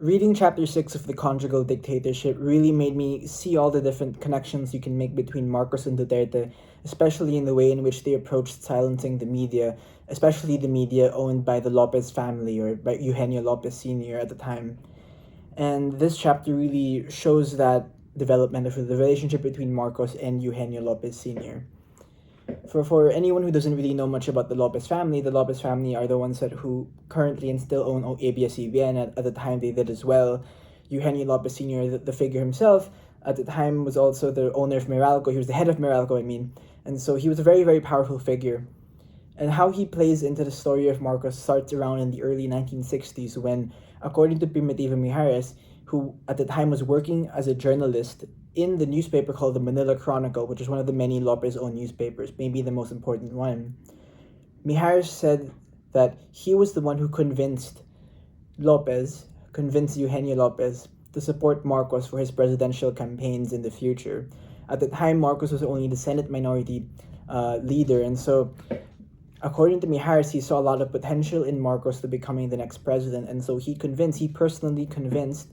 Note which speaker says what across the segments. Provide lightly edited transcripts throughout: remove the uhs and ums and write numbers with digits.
Speaker 1: Reading chapter 6 of the Conjugal Dictatorship really made me see all the different connections you can make between Marcos and Duterte, especially in the way in which they approached silencing the media, especially the media owned by the Lopez family or by Eugenio Lopez Sr. at the time. And this chapter really shows that development of the relationship between Marcos and Eugenio Lopez Sr. For anyone who doesn't really know much about the Lopez family are the ones that who currently and still own ABS-CBN. At the time they did as well. Eugenio Lopez Sr., the figure himself, at the time was also the owner of Meralco. He was the head of Meralco, I mean. And so he was a very, very powerful figure. And how he plays into the story of Marcos starts around in the early 1960s when, according to Primitivo Mijares, who at the time was working as a journalist in the newspaper called the Manila Chronicle, which is one of the many Lopez-owned newspapers, maybe the most important one. Mijares said that he was the one who convinced Eugenio Lopez, to support Marcos for his presidential campaigns in the future. At the time, Marcos was only the Senate minority leader, and so according to Mijares, he saw a lot of potential in Marcos to becoming the next president, and so he personally convinced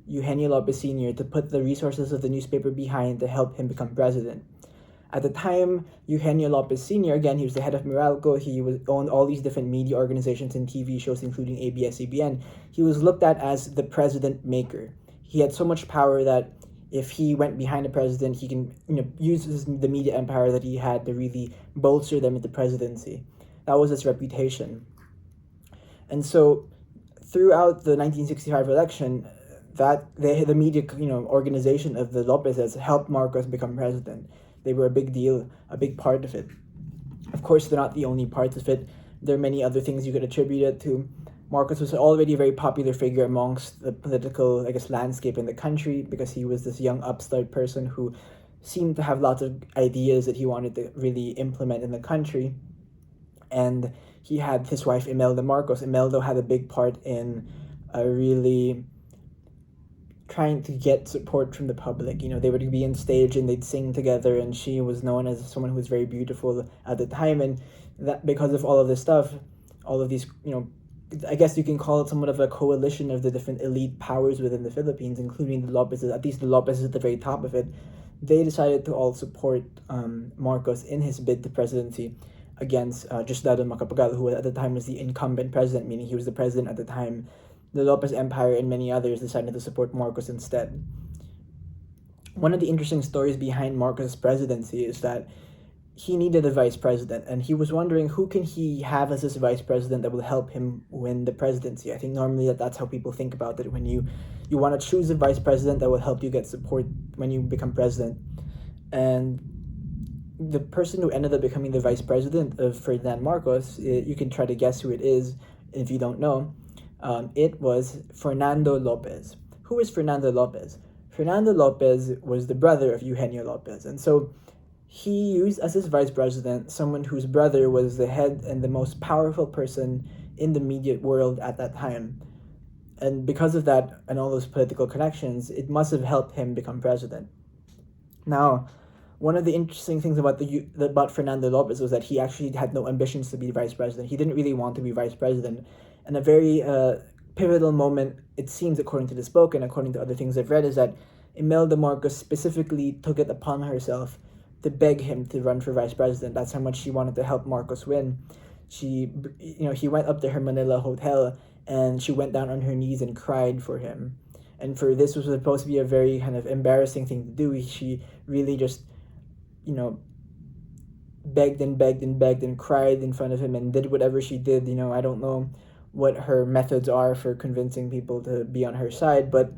Speaker 1: Eugenio Lopez Sr. to put the resources of the newspaper behind to help him become president. At the time, Eugenio Lopez Sr., again, he was the head of Meralco. He owned all these different media organizations and TV shows, including ABS-CBN. He was looked at as the president maker. He had so much power that if he went behind the president, he can use the media empire that he had to really bolster them into presidency. That was his reputation. And so throughout the 1965 election, the media organization of the Lopezes helped Marcos become president. They were a big deal, a big part of it. Of course, they're not the only parts of it. There are many other things you could attribute it to. Marcos was already a very popular figure amongst the political, landscape in the country because he was this young upstart person who seemed to have lots of ideas that he wanted to really implement in the country. And he had his wife, Imelda Marcos. Imelda had a big part in really trying to get support from the public. They would be on stage and they'd sing together, and she was known as someone who was very beautiful at the time. And that because of all of this stuff, all of these, I guess you can call it somewhat of a coalition of the different elite powers within the Philippines, including the Lopezes, at least the Lopezes at the very top of it. They decided to all support Marcos in his bid to presidency against Diosdado Macapagal, who at the time was the incumbent president, meaning he was the president at the time. The Lopez Empire and many others decided to support Marcos instead. One of the interesting stories behind Marcos' presidency is that he needed a vice president, and he was wondering who can he have as his vice president that will help him win the presidency. I think normally that's how people think about it when you want to choose a vice president that will help you get support when you become president. And the person who ended up becoming the vice president of Ferdinand Marcos, you can try to guess who it is if you don't know. It was Fernando Lopez. Who is Fernando Lopez? Fernando Lopez was the brother of Eugenio Lopez, and so he used as his vice president someone whose brother was the head and the most powerful person in the media world at that time. And because of that and all those political connections, it must have helped him become president. Now, one of the interesting things about Fernando Lopez was that he actually had no ambitions to be vice president. He didn't really want to be vice president. And a very pivotal moment, it seems, according to this book and according to other things I've read, is that Imelda Marcos specifically took it upon herself to beg him to run for vice president. That's how much she wanted to help Marcos win. He went up to her Manila hotel and she went down on her knees and cried for him. And for this was supposed to be a very kind of embarrassing thing to do. She really just, begged and begged and begged and cried in front of him and did whatever she did. I don't know what her methods are for convincing people to be on her side, but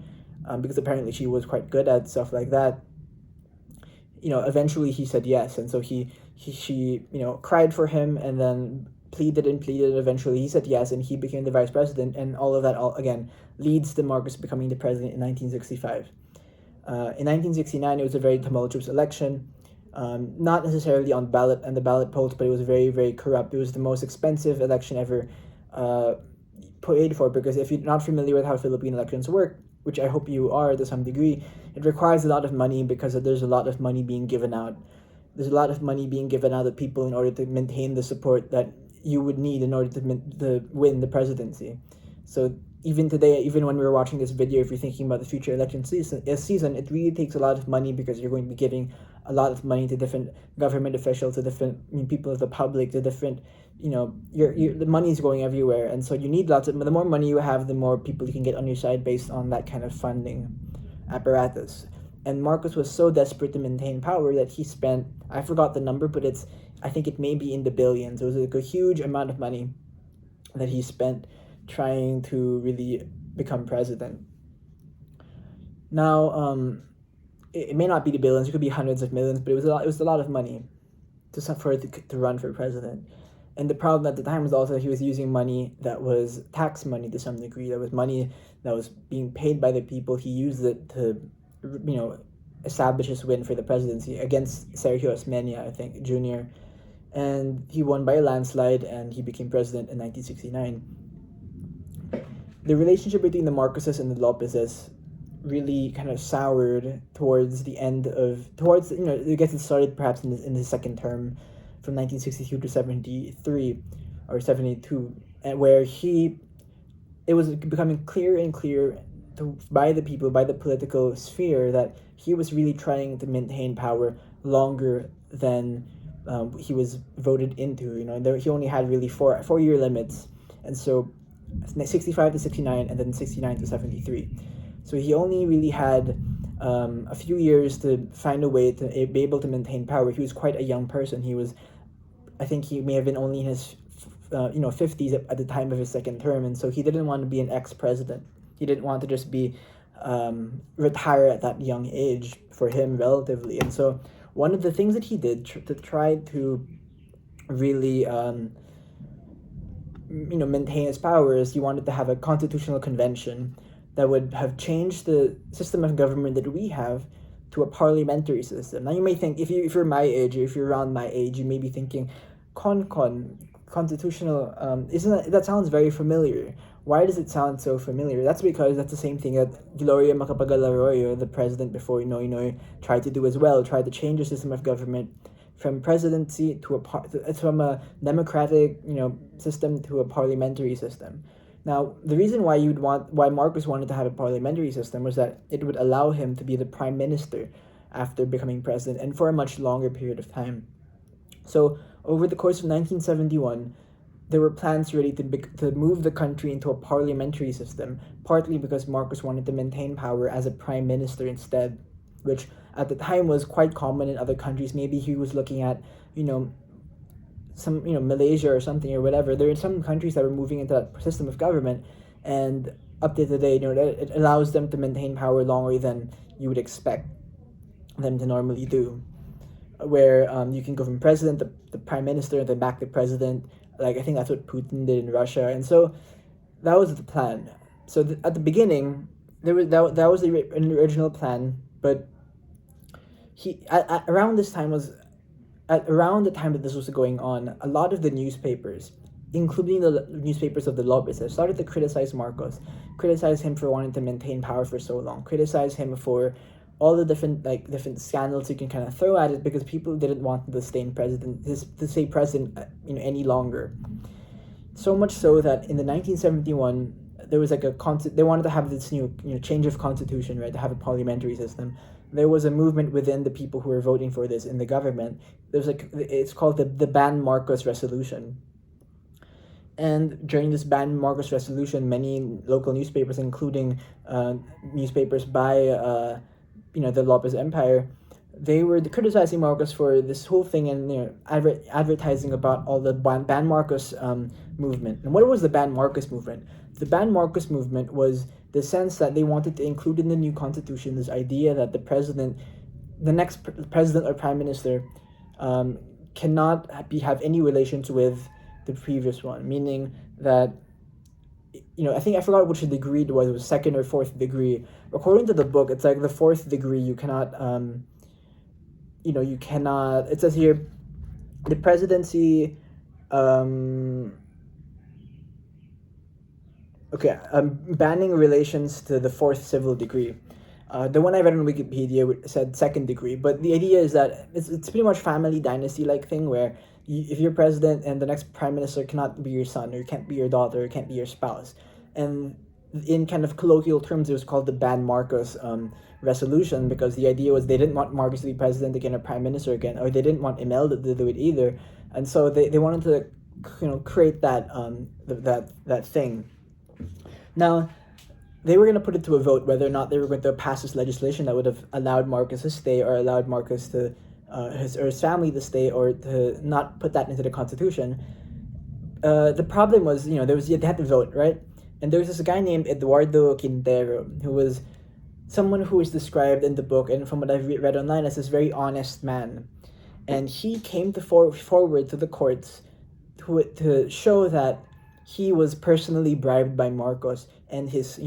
Speaker 1: because apparently she was quite good at stuff like that. Eventually he said yes, and so she cried for him and then pleaded and pleaded. Eventually he said yes, and he became the vice president, and all of that again leads to Marcos becoming the president in 1965. In 1969, it was a very tumultuous election, not necessarily on the ballot polls, but it was very, very corrupt. It was the most expensive election ever paid for, because if you're not familiar with how Philippine elections work, which I hope you are to some degree, it requires a lot of money because there's a lot of money being given out. There's a lot of money being given out to people in order to maintain the support that you would need in order to win the presidency. So even today, even when we were watching this video, if you're thinking about the future election season, it really takes a lot of money, because you're going to be giving a lot of money to different government officials, to different people of the public, to different, the money is going everywhere, and so you need lots of. The more money you have, the more people you can get on your side based on that kind of funding apparatus. And Marcos was so desperate to maintain power that he spent, I forgot the number, but I think it may be in the billions. It was like a huge amount of money that he spent trying to really become president. Now, it may not be the billions; it could be hundreds of millions, but it was a lot of money to run for president. And the problem at the time was also he was using money that was tax money to some degree. That was money that was being paid by the people. He used it to, establish his win for the presidency against Sergio Osmeña, I think, Jr. And he won by a landslide, and he became president in 1969. The relationship between the Marcoses and the Lopezes really kind of soured towards the end of, it gets started perhaps in the second term from 1962 to 73 or 72, and where it was becoming clearer and clearer by the people, by the political sphere, that he was really trying to maintain power longer than he was voted into. He only had really four-year limits, and so 65 to 69, and then 69 to 73. So he only really had a few years to find a way to be able to maintain power. He was quite a young person. I think he may have been only in his 50s at the time of his second term, and so he didn't want to be an ex-president. He didn't want to just be retire at that young age for him, relatively. And so one of the things that he did to try to really maintain his power is he wanted to have a constitutional convention that would have changed the system of government that we have to a parliamentary system. Now you may think, if you're my age, or if you're around my age, you may be thinking, constitutional, that sounds very familiar. Why does it sound so familiar? That's because that's the same thing that Gloria Macapagal-Arroyo, the president before Noynoy, tried to do as well. Tried to change the system of government from presidency from a democratic system to a parliamentary system. Now, the reason why Marcos wanted to have a parliamentary system was that it would allow him to be the prime minister after becoming president, and for a much longer period of time. So over the course of 1971, there were plans ready to move the country into a parliamentary system, partly because Marcos wanted to maintain power as a prime minister instead, which at the time was quite common in other countries. Maybe he was looking at, some Malaysia or something or whatever. There are some countries that were moving into that system of government, and up to today, it allows them to maintain power longer than you would expect them to normally do, where you can go from president to prime minister and then back to president. Like, I think that's what Putin did in Russia, and so that was the plan. So at the beginning, that was the original plan, but around the time that this was going on, a lot of the newspapers, including the newspapers of the Lopezes, started to criticize Marcos, criticize him for wanting to maintain power for so long, criticize him for all the different scandals you can kind of throw at it, because people didn't want to stay president any longer. So much so that in the 1971, there was they wanted to have this new change of constitution, right, to have a parliamentary system. There was a movement within the people who were voting for this in the government. It's called the Ban Marcos Resolution. And during this Ban Marcos Resolution, many local newspapers, including newspapers by the Lopez Empire, they were criticizing Marcos for this whole thing, and advertising about all the Ban Marcos movement. And what was the Ban Marcos movement? The Ban Marcos movement was the sense that they wanted to include in the new constitution this idea that the next president or prime minister, cannot have any relations with the previous one, meaning that, I think I forgot which degree it was second or fourth degree. According to the book, it's like the fourth degree, you cannot, it says here, the presidency, banning relations to the fourth civil degree. The one I read on Wikipedia said second degree, but the idea is that it's pretty much family dynasty-like thing, where if you're president and the next prime minister cannot be your son, or can't be your daughter, or can't be your spouse. And in kind of colloquial terms, it was called the Ban Marcos resolution, because the idea was they didn't want Marcos to be president again or prime minister again, or they didn't want Imelda to do it either, and so they wanted to create that that thing. Now, they were going to put it to a vote whether or not they were going to pass this legislation that would have allowed Marcos to stay, or allowed Marcos to his family to stay, or to not put that into the constitution. The problem was, they had to vote, right? And there was this guy named Eduardo Quintero, who was someone who is described in the book, and from what I've read online, as this very honest man. And he came forward to the courts to show that he was personally bribed by Marcos and his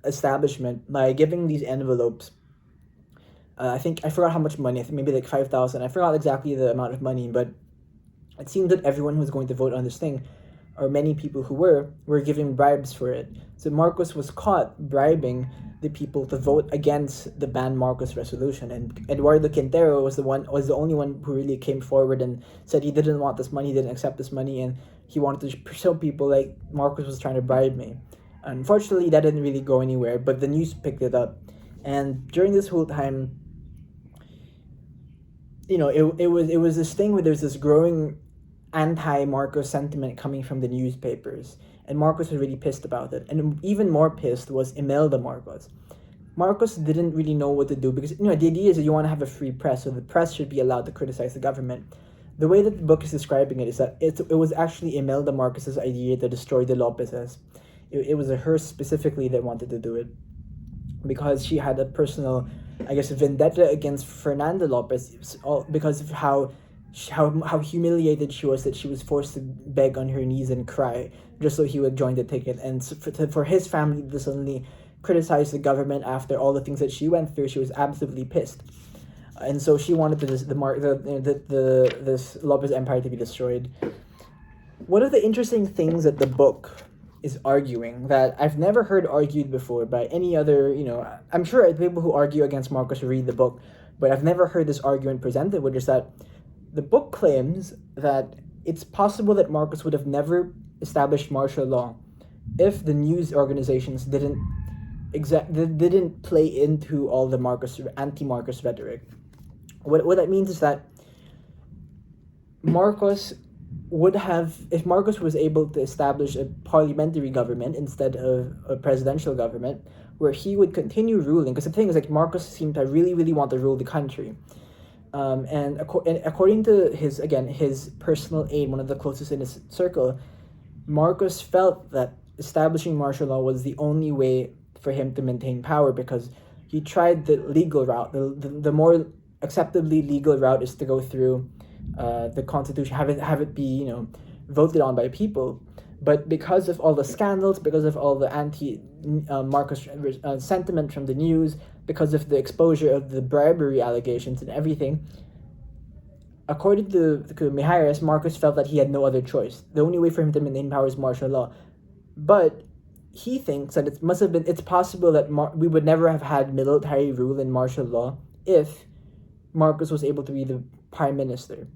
Speaker 1: establishment by giving these envelopes. I think I forgot how much money. I think maybe like 5,000. I forgot exactly the amount of money, but it seemed that everyone who was going to vote on this thing, or many people who were giving bribes for it. So Marcos was caught bribing the people to vote against the Ban Marcos resolution, and Eduardo Quintero was the only one who really came forward and said he didn't want this money, didn't accept this money, and he wanted to show people like Marcos was trying to bribe me. Unfortunately, that didn't really go anywhere, but the news picked it up, and during this whole time, it was this thing where there's this growing anti-Marcos sentiment coming from the newspapers, and Marcos was really pissed about it. And even more pissed was Imelda Marcos. Marcos didn't really know what to do, because the idea is that you want to have a free press, so the press should be allowed to criticize the government. The way that the book is describing it is that it was actually Imelda Marcos's idea to destroy the Lopezes. It was her specifically that wanted to do it, because she had a personal, I guess, vendetta against Fernando Lopez, because of how humiliated she was that she was forced to beg on her knees and cry just so he would join the ticket, and for his family to suddenly criticize the government after all the things that she went through, she was absolutely pissed, and so she wanted this Lopez empire to be destroyed. One of the interesting things that the book is arguing, that I've never heard argued before by any other, I'm sure people who argue against Marcos read the book, but I've never heard this argument presented, which is that the book claims that it's possible that Marcos would have never established martial law if the news organizations didn't play into all the anti-Marcos rhetoric. What that means is that Marcos would have, if Marcos was able to establish a parliamentary government instead of a presidential government, where he would continue ruling, because the thing is, like, Marcos seemed to really, really want to rule the country. And according to his personal aide, one of the closest in his circle, Marcos felt that establishing martial law was the only way for him to maintain power, because he tried the legal route. The more acceptably legal route is to go through the constitution, have it be voted on by people. But because of all the scandals, because of all the anti-Marcos sentiment from the news, because of the exposure of the bribery allegations and everything, according to Mijares, Marcos felt that he had no other choice. The only way for him to maintain power is martial law. But he thinks that it's possible that we would never have had military rule and martial law if Marcos was able to be the prime minister.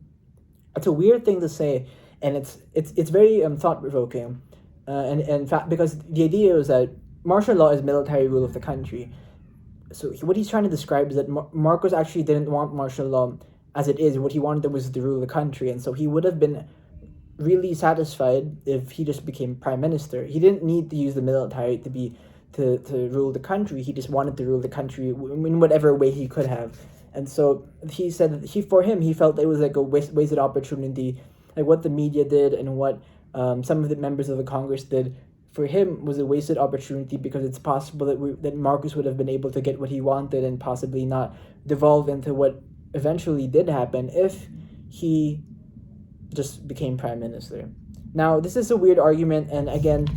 Speaker 1: It's a weird thing to say, and it's very thought-provoking, and in fact, because the idea is that martial law is military rule of the country. So what he's trying to describe is that Marcos actually didn't want martial law as it is. What he wanted was to rule the country, and so he would have been really satisfied if he just became prime minister. He didn't need to use the military to rule the country. He just wanted to rule the country in whatever way he could have. And so he said that he felt it was like a wasted opportunity, like what the media did and what some of the members of the Congress did. For him, was a wasted opportunity, because it's possible that Marcos would have been able to get what he wanted and possibly not devolve into what eventually did happen if he just became prime minister. Now, this is a weird argument, and again,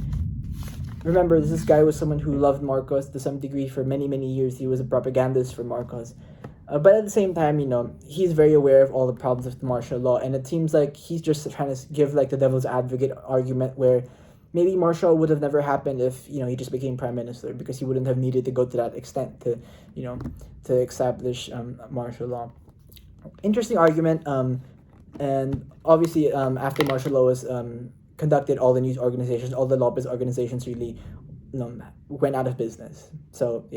Speaker 1: remember, this guy was someone who loved Marcos to some degree for many, many years. He was a propagandist for Marcos. But at the same time, he's very aware of all the problems of the martial law, and it seems like he's just trying to give like the devil's advocate argument, where maybe martial law would have never happened if he just became prime minister, because he wouldn't have needed to go to that extent to establish martial law. Interesting argument. And obviously, after martial law was conducted, all the news organizations, all the Lopez organizations really went out of business. So yeah.